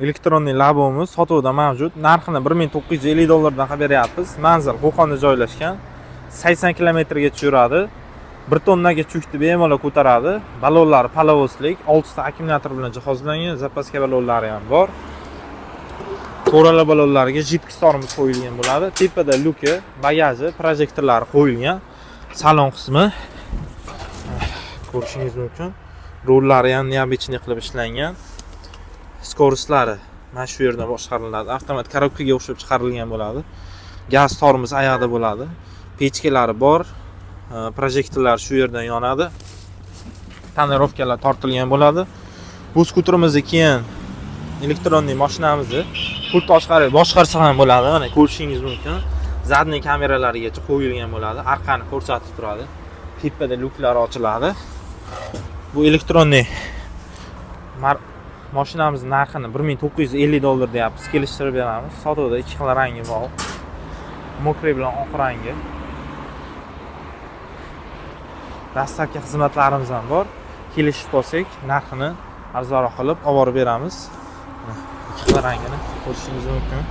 elektronli labomiz sotuvda mavjud. Narxini $1950 dan beryapmiz. Manzil Qo'qonda joylashgan. 80 kilometrgacha yuradi. 1 tonnaga chukdi bemalol ko'taradi. Balonlari palovoslik, 6 ta akkumulyator bilan jihozlangan, zapaska balonlari ham bor. To'rala balonlariga jipki tormoz qo'yilgan bo'ladi. Tepada luki, bagaji, projektorlari qo'yilgan. Salon qismi ko'rishingiz mumkin. Rollari ham neobechniy qilib ishlangan. Skoroslari mana shu yerdan boshqariladi. Avtomat korobkaga o'xshab chiqarilgan bo'ladi. Gaz tormoz oyoqda bo'ladi. Pechkalari bor. Projektorlar shu yerdan yonadi. Tonirovkalar tortilgan bo'ladi. Bu skuterimizni keyin elektronli mashinamizni pult tashqari boshqarsa ham bo'ladi. Mana ko'rishingiz mumkin. Zadniy kameralarigacha qo'yilgan bo'ladi. Arqani ko'rsatib turadi. Tepada luklari ochiladi. Bu elektronli mashinamiz narxini $1950 deyapmiz. Kelishtirib beramiz. Sotuvda ikki xil rangi bor. Mokre bilan oq rangi. Dastlabki xizmatlarimiz ham bor. Kelishib qolsak, narxini arzonroq qilib olib borib beramiz. Ikki xil rangini ko'rishingiz mumkin.